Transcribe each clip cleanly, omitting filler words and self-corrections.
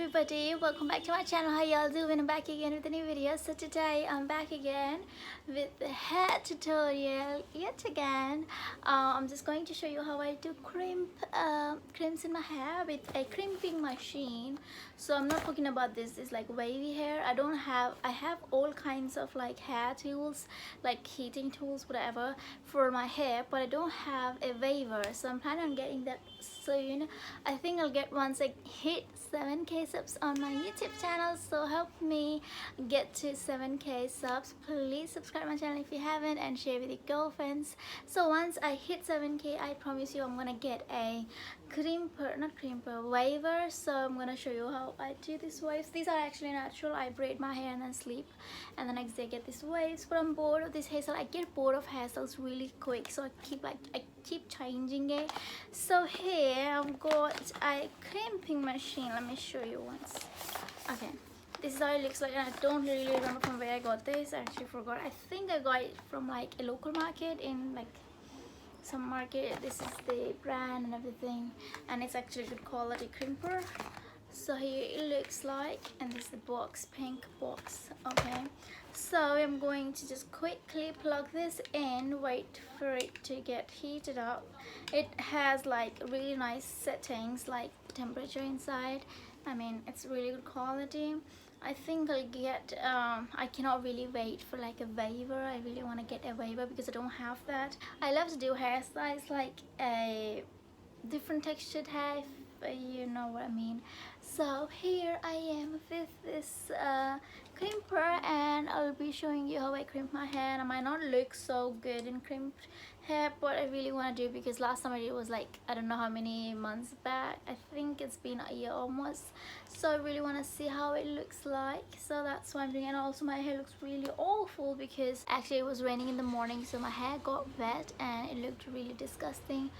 everybody, welcome back to my channel. How y'all doing? I'm back again with a new video. So today I'm back again with the hair tutorial yet again. I'm just going to show you how I do crimps in my hair with a crimping machine. So I'm not talking about this like wavy hair. I have all kinds of like hair tools, like heating tools, whatever, for my hair, but I don't have a waver. So I'm planning on getting that soon. I think I'll get once I hit 7k subs on my YouTube channel. So help me get to 7k subs. Please subscribe my channel if you haven't, and share with your girlfriends. So once I hit 7k, I promise you I'm gonna get a waver. So I'm gonna show you how I do these waves. These are actually natural. I braid my hair and then sleep, and the next day I get these waves. But I'm bored of this hairstyle. I get bored of hairstyles really quick, so I keep changing it. So here I've got a crimping machine. Let me show you once. Okay, this is how it looks like, and I don't really remember from where I got this. I actually forgot. I think I got it from like a local market in like some market. This is the brand and everything, and it's actually good quality crimper. So here it looks like, and this is the box, pink box. Okay, so I'm going to just quickly plug this in, wait for it to get heated up. It has like really nice settings, like temperature inside. I mean, it's really good quality. I think I'll get I cannot really wait for like a waver. I really want to get a waver because I don't have that. I love to do hairstyles like a different textured hair, if you know what I mean. So here I am with this crimper, and I'll be showing you how I crimp my hair. And I might not look so good in crimped hair, but I really want to do, because last time I did it was like, I don't know how many months back. I think it's been a year almost. So I really want to see how it looks like. So that's what I'm doing. And also my hair looks really awful because actually it was raining in the morning, so my hair got wet and it looked really disgusting.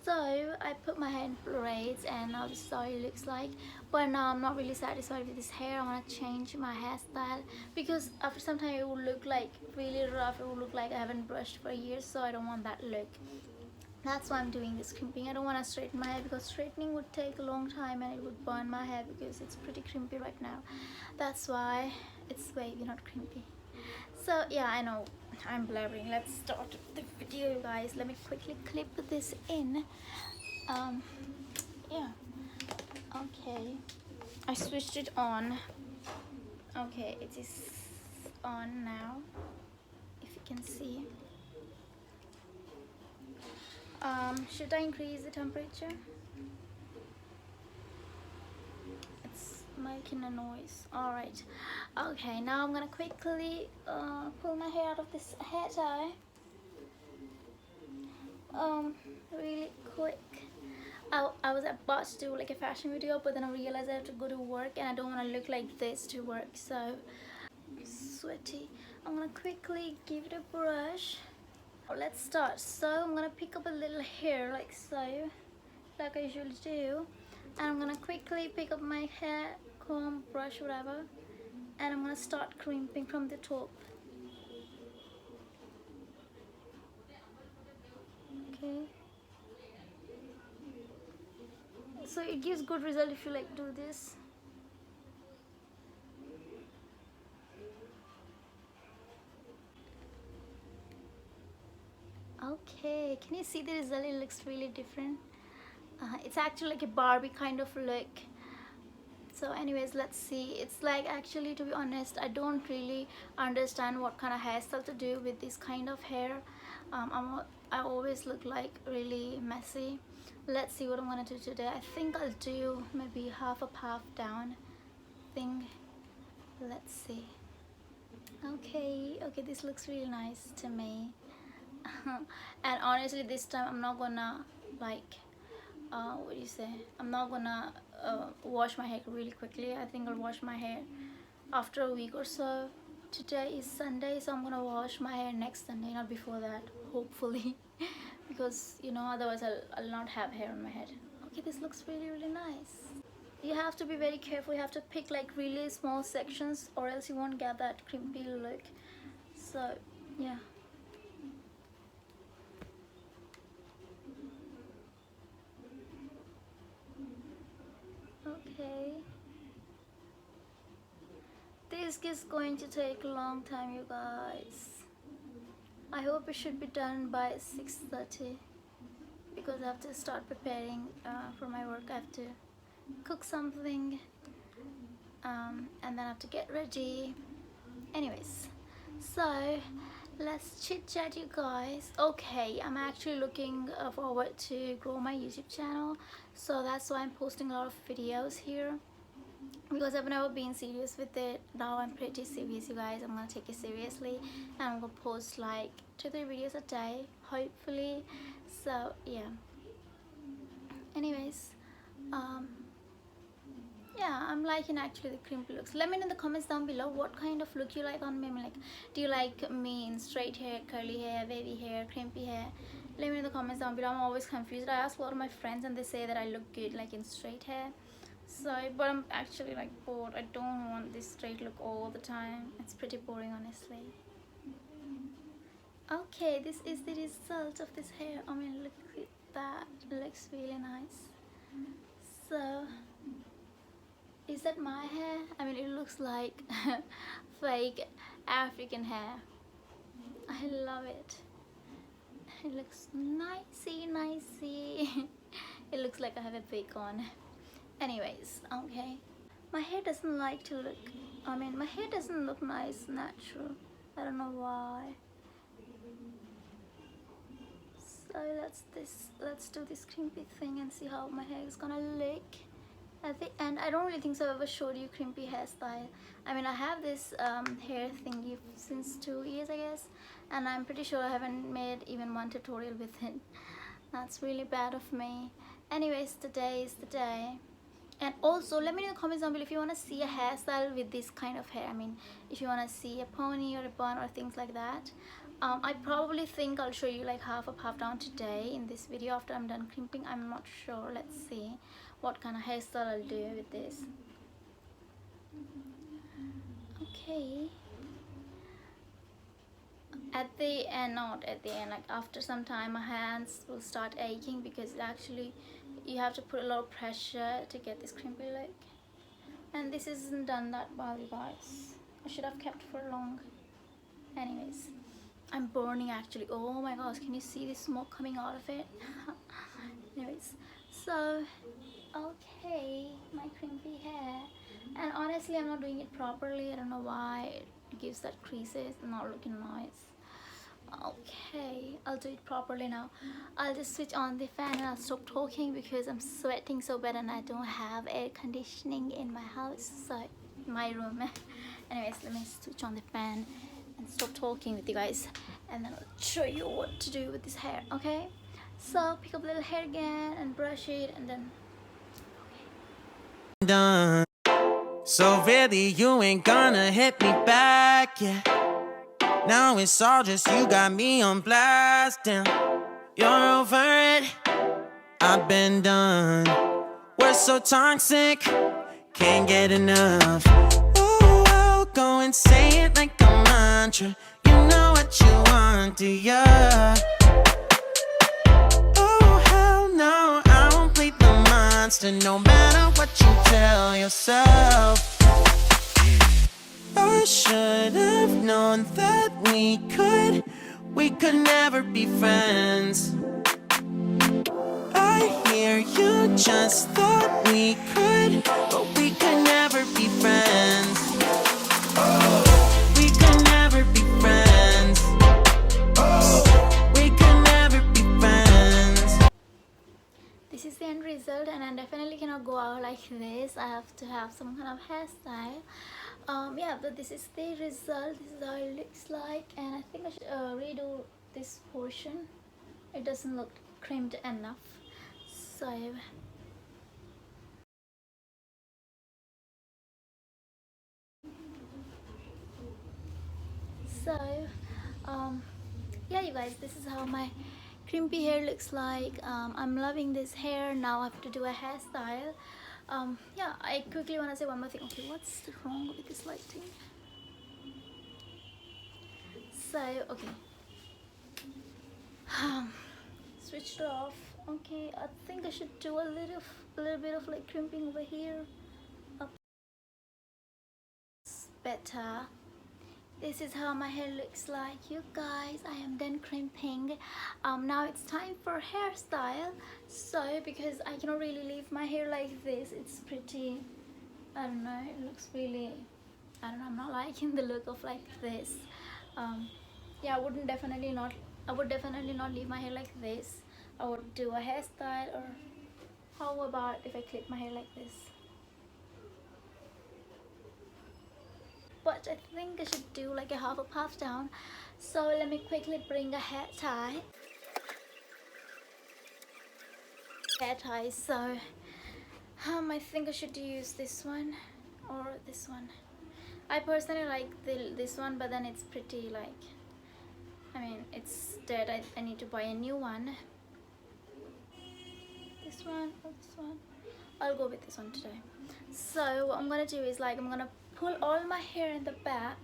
So I put my hair in braids, and now this is how it looks like. But now I'm not really satisfied with this hair. I want to change my hairstyle, because after some time it will look like really rough. It will look like I haven't brushed for years, so I don't want that look. That's why I'm doing this crimping. I don't want to straighten my hair, because straightening would take a long time and it would burn my hair, because it's pretty crimpy right now. That's why it's wavy, not crimpy. So yeah, I know I'm blabbering. Let's start the video, you guys. Let me quickly clip this in. Yeah, okay, I switched it on. Okay, it is on now, if you can see. Should I increase the temperature? It's making a noise. Alright, okay, now I'm gonna quickly pull my hair out of this hair tie. Really quick. I was about to do like a fashion video, but then I realized I have to go to work and I don't want to look like this to work, so sweaty. I'm gonna quickly give it a brush. Let's start. So I'm gonna pick up a little hair like so, like I usually do, and I'm gonna quickly pick up my hair comb, brush, whatever, and I'm gonna start crimping from the top. Okay, so it gives good result if you like do this. Okay, can you see the result? It looks really different. It's actually like a Barbie kind of look. So anyways, let's see. It's like, actually, to be honest, I don't really understand what kind of hairstyle to do with this kind of hair. I always look like really messy. Let's see what I'm gonna do today. I think I'll do maybe half up, half down thing. Let's see. Okay, this looks really nice to me. And honestly, this time I'm not gonna like what do you say, I'm not gonna wash my hair really quickly. I think I'll wash my hair after a week or so. Today is Sunday, so I'm gonna wash my hair next Sunday, not before that, hopefully. Because you know, otherwise I'll not have hair on my head. Okay, this looks really nice. You have to be very careful. You have to pick like really small sections, or else you won't get that crimpy look. So yeah. Okay, this is going to take a long time, you guys. I hope it should be done by 6:30 because I have to start preparing for my work. I have to cook something and then I have to get ready. Anyways, so let's chit chat, you guys. Okay, I'm actually looking forward to grow my YouTube channel, so that's why I'm posting a lot of videos here, because I've never been serious with it. Now I'm pretty serious, you guys. I'm gonna take it seriously and I'm gonna post like 2-3 videos a day, hopefully. So yeah, anyways, yeah, I'm liking actually the crimpy looks. Let me know in the comments down below what kind of look you like on me. I mean, like, do you like me in straight hair, curly hair, wavy hair, crimpy hair? Let me know in the comments down below. I'm always confused. I ask a lot of my friends and they say that I look good like in straight hair. So, but I'm actually like bored. I don't want this straight look all the time. It's pretty boring, honestly. Okay, this is the result of this hair. I mean, look at that. It looks really nice. So, is that my hair? I mean, it looks like fake African hair. I love it. It looks nicey. It looks like I have a wig on. Anyways, okay. My hair doesn't like to look, I mean, my hair doesn't look nice natural. I don't know why. So let's do this crimpy thing and see how my hair is gonna look at the end. I don't really think so I've ever showed you crimpy hairstyle. I mean, I have this hair thingy since 2 years, I guess, and I'm pretty sure I haven't made even one tutorial with it. That's really bad of me. Anyways, today is the day. And also, let me know in the comments down below if you want to see a hairstyle with this kind of hair. I mean, if you want to see a pony or a bun or things like that. I probably think I'll show you like half up, half down today in this video after I'm done crimping. I'm not sure. Let's see what kind of hairstyle I'll do with this. Okay. At the end, not at the end, like after some time my hands will start aching because actually you have to put a lot of pressure to get this crimpy look, and this isn't done that well, you guys. I should have kept for long. Anyways, I'm burning actually. Oh my gosh, can you see the smoke coming out of it? Anyways, so okay, my crimpy hair, and honestly I'm not doing it properly. I don't know why it gives that creases and not looking nice. Okay, I'll do it properly now. I'll just switch on the fan and I'll stop talking because I'm sweating so bad and I don't have air conditioning in my house, so my room. Anyways, let me switch on the fan and stop talking with you guys, and then I'll show you what to do with this hair. Okay, so pick up a little hair again and brush it, and then done. So really you ain't gonna hit me back, yeah. Now it's all just you got me on blast, damn. You're over it, I've been done. We're so toxic, can't get enough. Ooh, I'll go and say it like a mantra. You know what you want, do ya? Oh hell no, I won't play the monster no matter what you tell yourself. I should have known that we could never be friends. I hear you just thought we could, but we could never be friends. We could never be friends. We could never be friends. this is the end result, and I definitely cannot go out like this. I have to have some kind of hairstyle. Yeah, but this is the result. This is how it looks like, and I think I should redo this portion. It doesn't look crimped enough, so so yeah, you guys, this is how my crimpy hair looks like. I'm loving this hair. Now I have to do a hairstyle. Yeah, I quickly want to say one more thing. Okay, what's wrong with this lighting? So okay, switched off. Okay, I think I should do a little bit of like crimping over here, up better. This is how my hair looks like, you guys. I am done crimping. Now it's time for hairstyle. So because I cannot really leave my hair like this, it's pretty, I don't know, it looks really, I don't know, I'm not liking the look of like this. Yeah, I would definitely not leave my hair like this. I would do a hairstyle, or how about if I clip my hair like this? But I think I should do like a half a puff down. So let me quickly bring a hair tie. So I think I should use this one or this one. I personally like this one, but then it's pretty like, I mean, it's dead. I need to buy a new one. This one or this one? I'll go with this one today. So what I'm gonna do is like, I'm gonna pull all my hair in the back.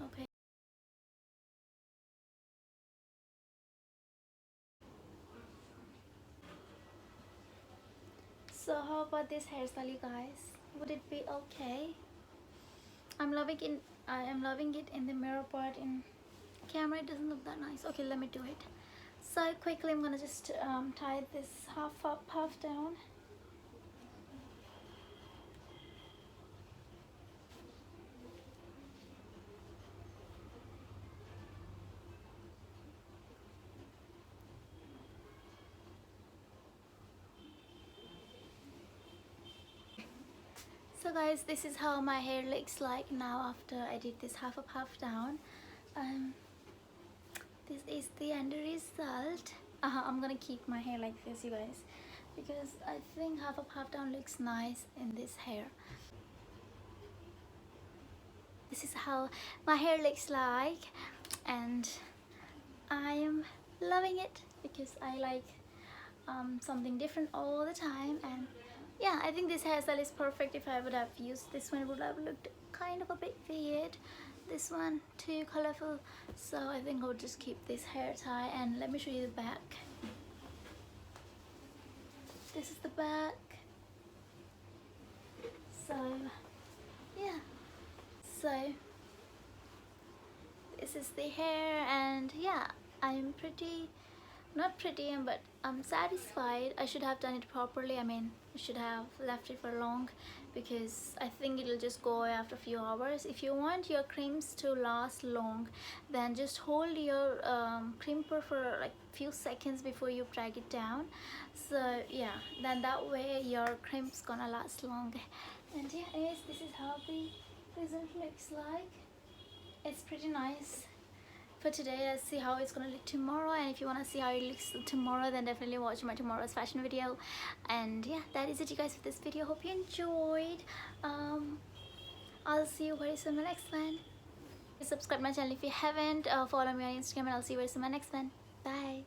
Okay. So how about this hairstyle, you guys? Would it be okay? I am loving it in the mirror, but in camera it doesn't look that nice. Okay, let me do it. So quickly I'm gonna just tie this half up, half down. So guys, this is how my hair looks like now after I did this half up, half down. This is the end result. I'm gonna keep my hair like this, you guys, because I think half up, half down looks nice in this hair. This is how my hair looks like, and I am loving it because I like something different all the time. And yeah, I think this hairstyle is perfect. If I would have used this one, it would have looked kind of a bit weird. This one too colorful, so I think I'll just keep this hair tie. And let me show you the back. This is the back. So yeah, so this is the hair, and yeah, I'm not pretty, but I'm satisfied. I should have done it properly. I mean, I should have left it for long, because I think it'll just go away after a few hours. If you want your crimps to last long, then just hold your crimper for like few seconds before you drag it down. So yeah, then that way your crimp's gonna last long. And yeah, anyways, this is how the result looks like. It's pretty nice for today. Let's see how it's gonna look tomorrow, and if you want to see how it looks tomorrow, then definitely watch my tomorrow's fashion video. And yeah, that is it, you guys, for this video. Hope you enjoyed. I'll see you very soon in my next one. Subscribe my channel if you haven't. Follow me on Instagram, and I'll see you very soon in my next one. Bye.